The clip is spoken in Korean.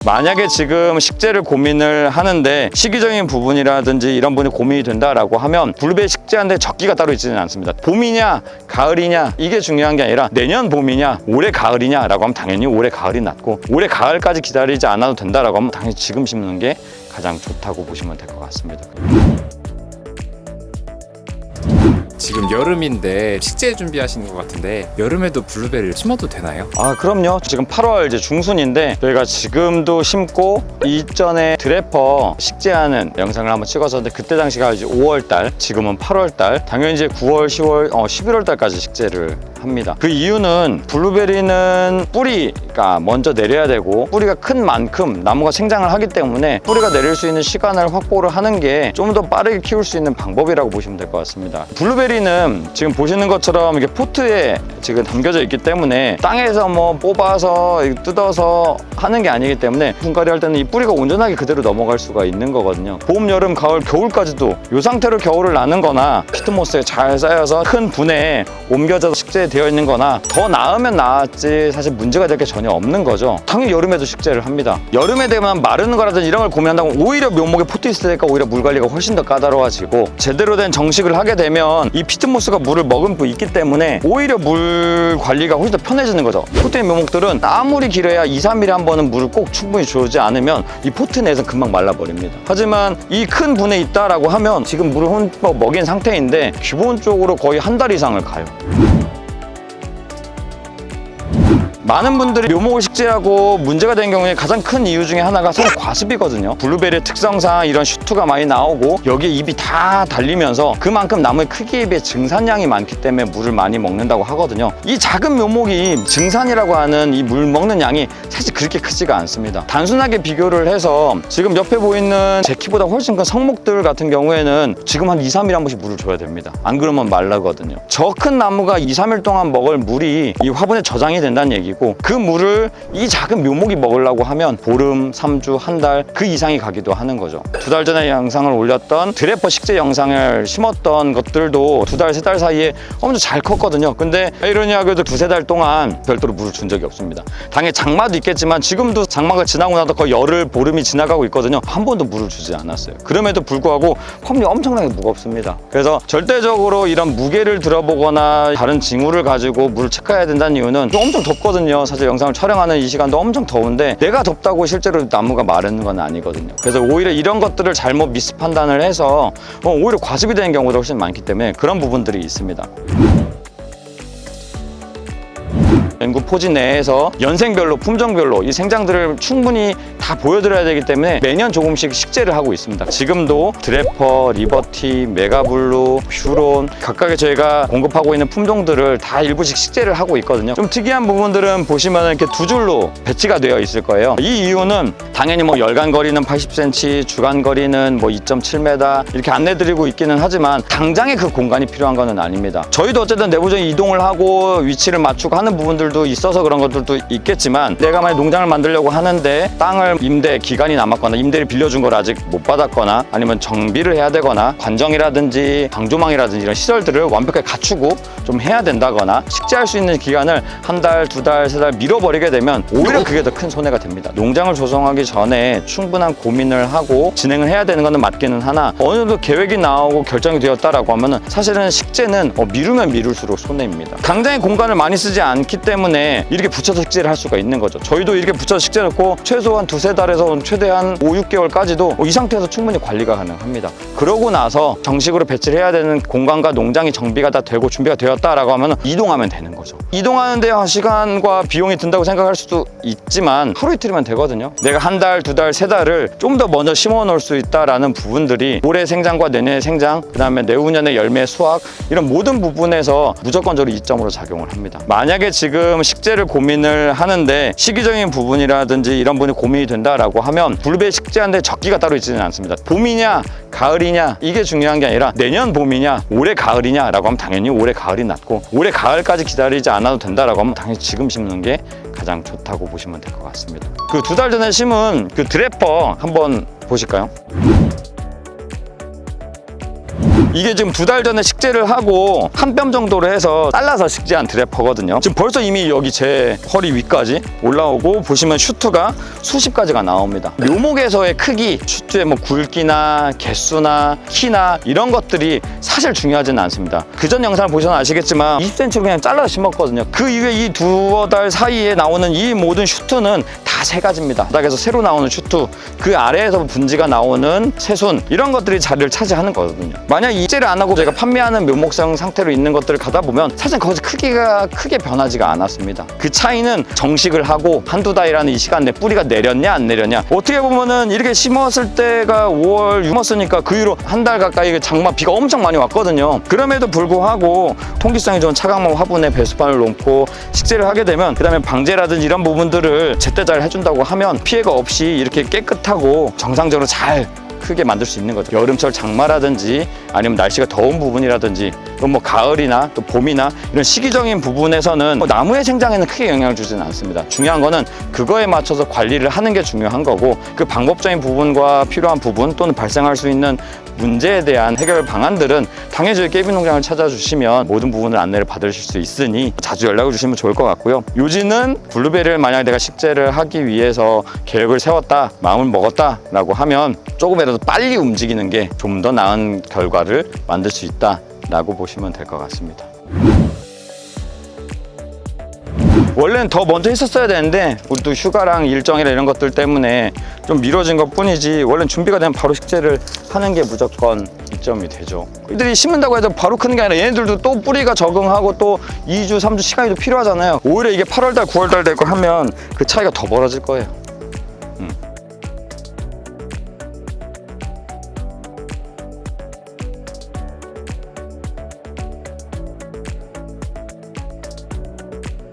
만약에 지금 식재를 고민을 하는데 시기적인 부분이라든지 이런 부분이 고민이 된다라고 하면 블루베리 식재하는데 적기가 따로 있지는 않습니다. 봄이냐 가을이냐 이게 중요한 게 아니라 내년 봄이냐 올해 가을이냐 라고 하면 당연히 올해 가을이 낫고 올해 가을까지 기다리지 않아도 된다라고 하면 당연히 지금 심는 게 가장 좋다고 보시면 될 것 같습니다. 지금 여름인데 식재 준비하시는 것 같은데 여름에도 블루베리를 심어도 되나요? 그럼요. 지금 8월 이제 중순인데 저희가 지금도 심고 이전에 드래퍼 식재하는 영상을 한번 찍었었는데 그때 당시가 이제 5월달, 지금은 8월달, 당연히 이제 9월, 10월, 11월달까지 식재를 합니다. 그 이유는 블루베리는 뿌리가 먼저 내려야 되고 뿌리가 큰 만큼 나무가 생장을 하기 때문에 뿌리가 내릴 수 있는 시간을 확보를 하는 게 좀 더 빠르게 키울 수 있는 방법이라고 보시면 될 것 같습니다. 블루베리는 지금 보시는 것처럼 이게 포트에 지금 담겨져 있기 때문에 땅에서 뭐 뽑아서 뜯어서 하는 게 아니기 때문에 분갈이 할 때는 이 뿌리가 온전하게 그대로 넘어갈 수가 있는 거거든요. 봄, 여름, 가을, 겨울까지도 이 상태로 겨울을 나는 거나 피트모스에 잘 쌓여서 큰 분해에 옮겨져서 식재되어 있는 거나 더 나으면 나았지 사실 문제가 될 게 전혀 없는 거죠. 당연히 여름에도 식재를 합니다. 여름에 되면 마르는 거라든지 이런 걸 고민한다면 오히려 묘목에 포트 있을 때니까 오히려 물 관리가 훨씬 더 까다로워지고 제대로 된 정식을 하게 되면 이 피트모스가 물을 머금고 있기 때문에 오히려 물 관리가 훨씬 더 편해지는 거죠. 포트의 묘목들은 아무리 길어야 2, 3일에 한 번은 물을 꼭 충분히 주지 않으면 이 포트 내에서 금방 말라버립니다. 하지만 이 큰 분에 있다라고 하면 지금 물을 흠뻑 먹인 상태인데 기본적으로 거의 한 달 이상을 가요. 많은 분들이 묘목을 식재하고 문제가 된 경우에 가장 큰 이유 중에 하나가 서로 과습이거든요. 블루베리의 특성상 이런 슈트가 많이 나오고 여기에 잎이 다 달리면서 그만큼 나무의 크기에 비해 증산량이 많기 때문에 물을 많이 먹는다고 하거든요. 이 작은 묘목이 증산이라고 하는 이 물 먹는 양이 사실 그렇게 크지가 않습니다. 단순하게 비교를 해서 지금 옆에 보이는 제 키보다 훨씬 큰 성목들 같은 경우에는 지금 한 2, 3일에 한 번씩 물을 줘야 됩니다. 안 그러면 말라거든요. 저 큰 나무가 2, 3일 동안 먹을 물이 이 화분에 저장이 된다는 얘기고 그 물을 이 작은 묘목이 먹으려고 하면 보름, 3주, 한 달 그 이상이 가기도 하는 거죠. 2달 전에 영상을 올렸던 드래퍼 식재 영상을 심었던 것들도 2달, 3달 사이에 엄청 잘 컸거든요. 근데 아이러니하게도 2, 3달 동안 별도로 물을 준 적이 없습니다. 당연히 장마도 있겠지만 지금도 장마가 지나고 나서 거의 열흘, 보름이 지나가고 있거든요. 한 번도 물을 주지 않았어요. 그럼에도 불구하고 화분이 엄청나게 무겁습니다. 그래서 절대적으로 이런 무게를 들어보거나 다른 징후를 가지고 물을 체크해야 된다는 이유는 엄청 덥거든요. 사실 영상을 촬영하는 이 시간도 엄청 더운데 내가 덥다고 실제로 나무가 마르는 건 아니거든요. 그래서 오히려 이런 것들을 잘못 미스 판단을 해서 오히려 과습이 되는 경우도 훨씬 많기 때문에 그런 부분들이 있습니다. 연구 포지 내에서 연생별로 품종별로 이 생장들을 충분히 다 보여드려야 되기 때문에 매년 조금씩 식재를 하고 있습니다. 지금도 드래퍼, 리버티, 메가블루, 퓨론 각각의 저희가 공급하고 있는 품종들을 다 일부씩 식재를 하고 있거든요. 좀 특이한 부분들은 보시면 이렇게 두 줄로 배치가 되어 있을 거예요. 이 이유는 당연히 뭐 열간 거리는 80cm, 주간 거리는 뭐 2.7m 이렇게 안내드리고 있기는 하지만 당장에 그 공간이 필요한 건 아닙니다. 저희도 어쨌든 내부적인 이동을 하고 위치를 맞추고 하는 부분들도 있어서 그런 것들도 있겠지만 내가 만약 농장을 만들려고 하는데 땅을 임대 기간이 남았거나 임대를 빌려준 걸 아직 못 받았거나 아니면 정비를 해야 되거나 관정이라든지 방조망이라든지 이런 시설들을 완벽하게 갖추고 좀 해야 된다거나 식재할 수 있는 기간을 한 달, 2달, 3달 밀어버리게 되면 오히려 그게 더 큰 손해가 됩니다. 농장을 조성하기 전에 충분한 고민을 하고 진행을 해야 되는 것은 맞기는 하나 어느 정도 계획이 나오고 결정이 되었다라고 하면은 사실은 식재는 미루면 미룰수록 손해입니다. 당장의 공간을 많이 쓰지 않기 때문에 이렇게 붙여서 식재를 할 수가 있는 거죠. 저희도 이렇게 붙여서 식재 놓고 최소한 2, 3달에서 최대한 5, 6개월까지도 이 상태에서 충분히 관리가 가능합니다. 그러고 나서 정식으로 배치를 해야 되는 공간과 농장이 정비가 다 되고 준비가 되었다라고 하면 이동하면 되는 거죠. 이동하는 데 시간과 비용이 든다고 생각할 수도 있지만 하루 이틀이면 되거든요. 내가 한 달, 2달, 3달을 좀 더 먼저 심어 놓을 수 있다라는 부분들이 올해 생장과 내년의 생장, 그 다음에 내후년의 열매 수확 이런 모든 부분에서 무조건적으로 이점으로 작용을 합니다. 만약에 지금 식재를 고민을 하는데 시기적인 부분이라든지 이런 부분이 고민이 된다라고 하면 블루베리 식재하는데 적기가 따로 있지는 않습니다. 봄이냐 가을이냐 이게 중요한 게 아니라 내년 봄이냐 올해 가을이냐 라고 하면 당연히 올해 가을이 낫고 올해 가을까지 기다리지 않아도 된다라고 하면 당연히 지금 심는 게 가장 좋다고 보시면 될 것 같습니다. 그 2달 전에 심은 그 드래퍼 한번 보실까요? 이게 지금 2달 전에 식재를 하고 한 뼘 정도로 해서 잘라서 식재한 드래퍼거든요. 지금 벌써 이미 여기 제 허리 위까지 올라오고 보시면 슈트가 수십 가지가 나옵니다. 묘목에서의 크기, 슈트의 뭐 굵기나 개수나 키나 이런 것들이 사실 중요하지는 않습니다. 그전 영상을 보셔서 아시겠지만 20cm로 그냥 잘라서 심었거든요. 그 이후에 이 2달 사이에 나오는 이 모든 슈트는 다 3가지입니다. 바닥에서 새로 나오는 슈트, 그 아래에서 분지가 나오는 새순, 이런 것들이 자리를 차지하는 거거든요. 만약 이제를 안 하고 제가 판매하는 묘목성 상태로 있는 것들을 가다 보면 사실 거기서 크기가 크게 변하지가 않았습니다. 그 차이는 정식을 하고 한두 달이라는 이 시간 내 뿌리가 내렸냐 안 내렸냐. 어떻게 보면은 이렇게 심었을 때가 5월 심었으니까 그 이후로 한 달 가까이 장마 비가 엄청 많이 왔거든요. 그럼에도 불구하고 통기성이 좋은 차광목 화분에 배수판을 놓고 식재를 하게 되면 그 다음에 방제라든지 이런 부분들을 제때 잘 해준다고 하면 피해가 없이 이렇게 깨끗하고 정상적으로 잘 크게 만들 수 있는 거죠. 여름철 장마라든지 아니면 날씨가 더운 부분이라든지 그럼 뭐 가을이나 또 봄이나 이런 시기적인 부분에서는 뭐 나무의 생장에는 크게 영향을 주지는 않습니다. 중요한 거는 그거에 맞춰서 관리를 하는 게 중요한 거고 그 방법적인 부분과 필요한 부분 또는 발생할 수 있는 문제에 대한 해결 방안들은 당연히 저희 깨비농장을 찾아주시면 모든 부분을 안내를 받으실 수 있으니 자주 연락을 주시면 좋을 것 같고요. 요지는 블루베리를 만약 내가 식재를 하기 위해서 계획을 세웠다, 마음을 먹었다 라고 하면 조금이라도 빨리 움직이는 게 좀 더 나은 결과를 만들 수 있다 라고 보시면 될 것 같습니다. 원래는 더 먼저 했었어야 되는데 우리 또 휴가랑 일정이나 이런 것들 때문에 좀 미뤄진 것 뿐이지 원래는 준비가 되면 바로 식재를 하는 게 무조건 이점이 되죠. 이들이 심는다고 해도 바로 크는 게 아니라 얘네들도 또 뿌리가 적응하고 또 2주, 3주 시간이 또 필요하잖아요. 오히려 이게 8월달, 9월달 되고 하면 그 차이가 더 벌어질 거예요.